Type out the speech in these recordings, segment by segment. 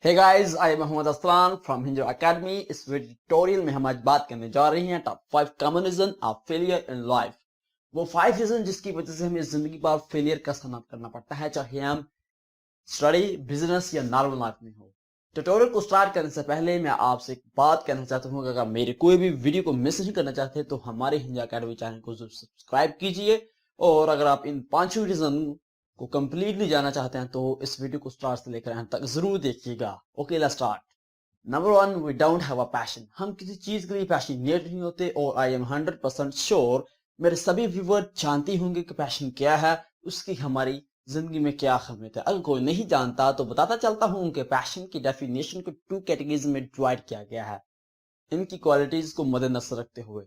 Hey guys, I am Mohammad Aslan from Hindu Academy. इस video tutorial में हम आज बात करने जा रहे हैं top 5 common reason of failure in life. वो 5 रीजन जिसकी वजह से हमें जिंदगी पर फेलियर का सामना करना पड़ता है, चाहे हम स्टडी, बिजनेस या नॉर्मल लाइफ में हो। ट्यूटोरियल को स्टार्ट करने से पहले मैं आपसे एक बात कहना चाहता हूँ कि अगर मेरे कोई भी वीडियो को मिस नहीं करना चाहते तो हमारे हिंदू अकेडमी चैनल को जरूर सब्सक्राइब कीजिए। और अगर आप इन 5 रीजन को कंप्लीटली जानना चाहते हैं तो इस वीडियो को स्टार्ट से लेकर अंत तक जरूर देखिएगा। Okay, let's start. Number 1, we don't have a passion. हम किसी चीज के लिए पैशनेट नहीं होते और आई एम 100% श्योर मेरे सभी व्यूअर जानते होंगे कि पैशन क्या है, उसकी हमारी जिंदगी में क्या अहमियत है। अगर कोई नहीं जानता तो बताता चलता हूं कि पैशन की डेफिनेशन को 2 कैटेगरीज में डिवाइड किया गया है, इनकी क्वालिटीज को मद्देनजर रखते हुए।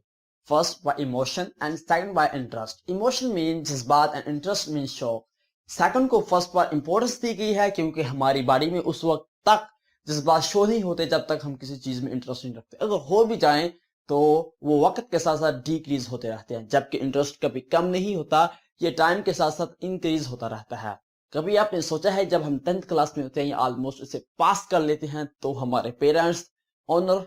First by emotion and second by interest. Emotion mean जज्बात एंड इंटरेस्ट मीन शौक। सेकंड को फर्स्ट पर इंपॉर्टेंस दी गई है क्योंकि हमारी बॉडी में उस वक्त तक जज्बात शो नहीं होते जब तक हम किसी चीज में इंटरेस्ट नहीं रखते। अगर हो भी जाएं तो वो वक्त के साथ साथ डिक्रीज होते रहते हैं, जबकि इंटरेस्ट कभी कम नहीं होता, ये टाइम के साथ साथ इंक्रीज होता रहता है। कभी आपने सोचा है जब हम 10th क्लास में होते हैं या ऑलमोस्ट इसे पास कर लेते हैं तो हमारे पेरेंट्स ऑनर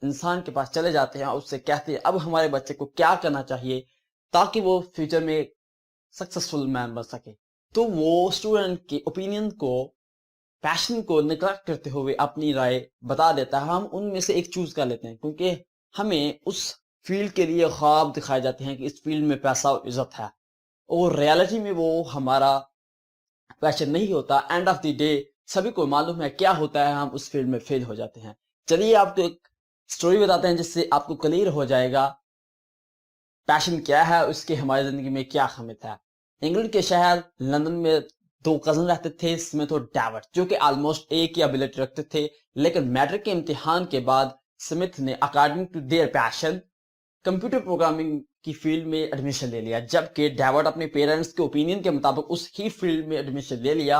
इंसान के पास चले जाते हैं और उससे कहते हैं अब हमारे बच्चे को क्या करना चाहिए ताकि वो फ्यूचर में सक्सेसफुल मैन बन सके। तो वो स्टूडेंट के ओपिनियन को, पैशन को निगलेक्ट करते हुए अपनी राय बता देता है। हम उनमें से एक चूज कर लेते हैं क्योंकि हमें उस फील्ड के लिए ख्वाब दिखाए जाते हैं कि इस फील्ड में पैसा और इज्जत है, और रियलिटी में वो हमारा पैशन नहीं होता। एंड ऑफ द डे सभी को मालूम है क्या होता है, हम उस फील्ड में फेल हो जाते हैं। चलिए आपको एक स्टोरी बताते हैं जिससे आपको क्लियर हो जाएगा पैशन क्या है, उसके हमारी जिंदगी में क्या अहमियत है। इंग्लैंड के शहर लंदन में 2 कजन रहते थे, स्मिथ और डेविड, जो कि ऑलमोस्ट एक ही एबिलिटी रखते थे। लेकिन मैट्रिक के इम्तिहान के बाद स्मिथ ने according to their passion computer programming की फील्ड में एडमिशन ले लिया, जबकि डेविड अपने पेरेंट्स के ओपिनियन के मुताबिक उस ही फील्ड में एडमिशन ले लिया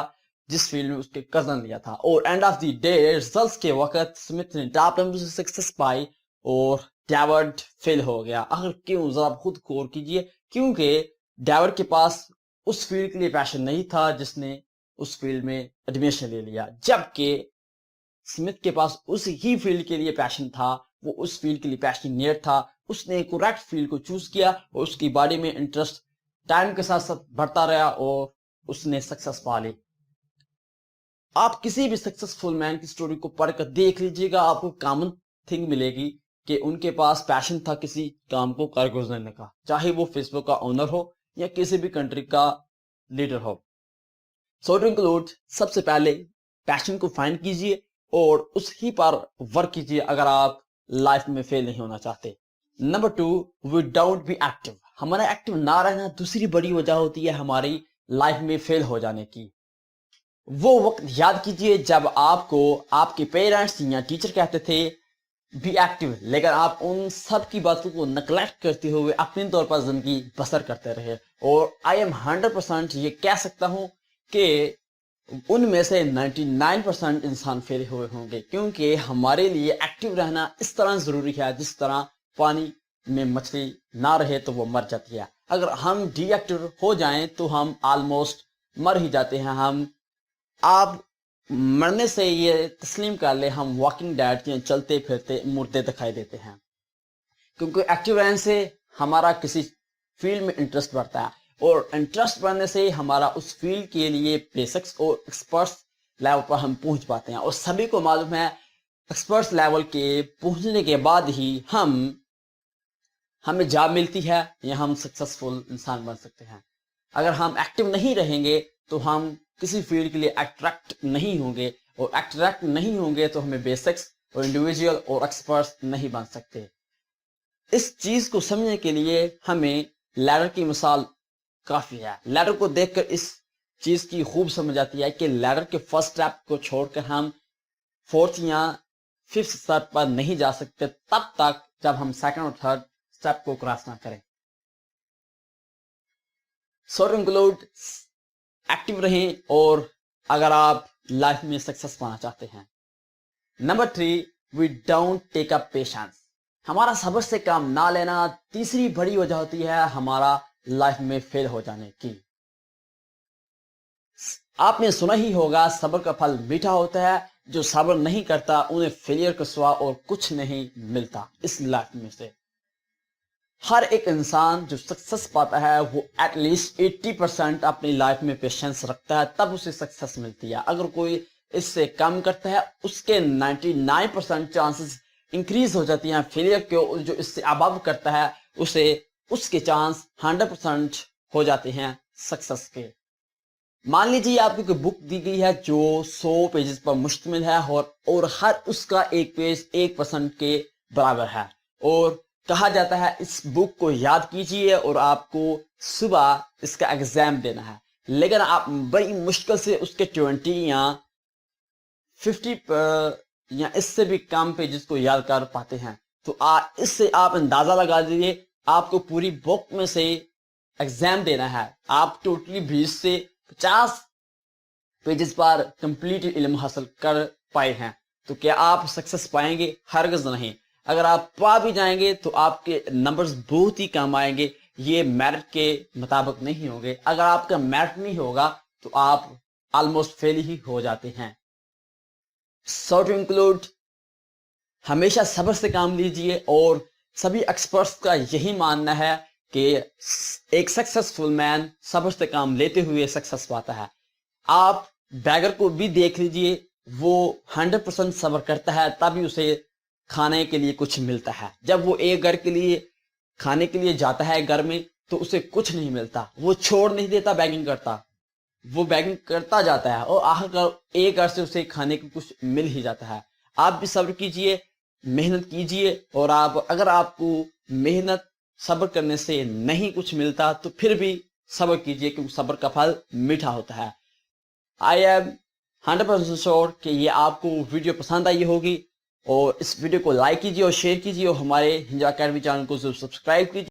जिस फील्ड में उसके कजन लिया था। और end of the day results के वक्त स्मिथ ने टॉप नंबर से सक्सेस पाई और डेविड फेल हो गया। आखिर क्यों, जरा खुद गौर कीजिए। क्योंकि डेविड के पास उस फील्ड के लिए पैशन नहीं था जिसने उस फील्ड में एडमिशन ले लिया, जबकि स्मिथ के पास उस ही फील्ड के लिए पैशन था, वो उस फील्ड के लिए पैशनेट था, उसने करेक्ट फील्ड को चूज किया और उसकी बॉडी में इंटरेस्ट टाइम के साथ साथ बढ़ता रहा और उसने सक्सेस पा ली। आप किसी भी सक्सेसफुल मैन की स्टोरी को पढ़कर देख लीजिएगा, आपको कॉमन थिंग मिलेगी कि उनके पास पैशन था किसी काम को कर गुजरने का, चाहे वो फेसबुक का ओनर हो या किसी भी कंट्री का लीडर हो। सो टू इंक्लूड, सबसे पहले पैशन को फाइंड कीजिए और उस ही पर वर्क कीजिए अगर आप लाइफ में फेल नहीं होना चाहते। Number 2, we don't be active. हमारा एक्टिव ना रहना दूसरी बड़ी वजह होती है हमारी लाइफ में फेल हो जाने की। वो वक्त याद कीजिए जब आपको आपके पेरेंट्स या टीचर कहते थे बी एक्टिव, लेकिन आप उन सब की बातों को नेगलेक्ट करते हुए अपने तौर पर जिंदगी बसर करते रहे। और आई एम 100% ये कह सकता हूं कि उनमें से 99% इंसान फेल हुए होंगे, क्योंकि हमारे लिए एक्टिव रहना इस तरह जरूरी है जिस तरह पानी में मछली ना रहे तो वो मर जाती है। अगर हम डीएक्टिव हो जाएं तो हम ऑलमोस्ट मर ही जाते हैं। हम आप मरने से ये तस्लीम कर ले हम वॉकिंग डेड या चलते फिरते मुर्दे दिखाई देते हैं, क्योंकि एक्टिव रहने से हमारा किसी फील्ड में इंटरेस्ट बढ़ता है और इंटरेस्ट बढ़ने से हमारा उस फील्ड के लिए बेसिक्स और एक्सपर्ट्स लेवल पर हम पहुंच पाते हैं। और सभी को मालूम है एक्सपर्ट्स लेवल के पहुंचने के बाद ही हमें जॉब मिलती है या हम सक्सेसफुल इंसान बन सकते हैं। अगर हम एक्टिव नहीं रहेंगे तो हम किसी फील्ड के लिए अट्रैक्ट नहीं होंगे, और अट्रैक्ट नहीं होंगे तो हमें बेसिक्स और इंडिविजुअल और एक्सपर्ट्स नहीं बन सकते। इस चीज को समझने के लिए हमें लैडर की मिसाल काफी है। लैडर को देखकर इस चीज की खूब समझ आती है कि लैडर के फर्स्ट स्टेप को छोड़कर हम 4th या 5th स्टेप पर नहीं जा सकते तब तक जब हम 2nd और 3rd स्टेप को क्रॉस ना करें। सो टू इंक्लूड, एक्टिव रहें और अगर आप लाइफ में सक्सेस पाना चाहते हैं। Number 3, we don't take up patience. हमारा सब्र से काम ना लेना तीसरी बड़ी वजह होती है हमारा लाइफ में फेल हो जाने की। आपने सुना ही होगा सब्र का फल मीठा होता है, जो सब्र नहीं करता उन्हें फेलियर के सिवा और कुछ नहीं मिलता इस लाइफ में से। हर एक इंसान जो सक्सेस पाता है वो एटलीस्ट 80% अपनी लाइफ में पेशेंस रखता है, तब उसे सक्सेस मिलती है। अगर कोई इससे कम करता है उसके 99% चांसेस इंक्रीज हो जाती हैं फेलियर के। जो इससे अबव करता है उसके चांस 100% हो जाते हैं सक्सेस के। मान लीजिए आपको कोई बुक दी गई है जो 100 पेजेस पर मुश्तमिल है और हर उसका एक पेज 1% के बराबर है, और कहा जाता है इस बुक को याद कीजिए और आपको सुबह इसका एग्जाम देना है, लेकिन आप बड़ी मुश्किल से उसके 20 या 50 या इससे भी कम पेजेस को याद कर पाते हैं। तो इससे आप अंदाजा लगा दीजिए आपको पूरी बुक में से एग्जाम देना है। आप टोटली 20 से 50 पेजेस पर कंप्लीट इल्म हासिल कर पाए हैं, तो क्या आप सक्सेस पाएंगे? हरगिज़ नहीं। अगर आप पा भी जाएंगे तो आपके नंबर्स बहुत ही कम आएंगे, ये मेरिट के मुताबिक नहीं होंगे। अगर आपका मेरिट नहीं होगा तो आप ऑलमोस्ट फेल ही हो जाते हैं। सो टू इंक्लूड, हमेशा सब्र से काम लीजिए, और सभी एक्सपर्ट्स का यही मानना है कि एक सक्सेसफुल मैन सब्र से काम लेते हुए सक्सेस पाता है। आप बैगर को भी देख लीजिए, वो 100% सब्र करता है तभी उसे खाने के लिए कुछ मिलता है। जब वो एक घर के लिए खाने के लिए जाता है घर में तो उसे कुछ नहीं मिलता, वो छोड़ नहीं देता बैगिंग करता, वो बैगिंग करता जाता है और आखिरकार एक घर से उसे खाने को कुछ मिल ही जाता है। आप भी सब्र कीजिए, मेहनत कीजिए, और अगर आपको मेहनत सब्र करने से नहीं कुछ मिलता तो फिर भी सब्र कीजिए, क्योंकि सब्र का फल मीठा होता है। आई एम 100% श्योर कि ये आपको वीडियो पसंद आई होगी, और इस वीडियो को लाइक कीजिए और शेयर कीजिए, और हमारे हिंजा अकेडमी चैनल को जरूर सब्सक्राइब कीजिए।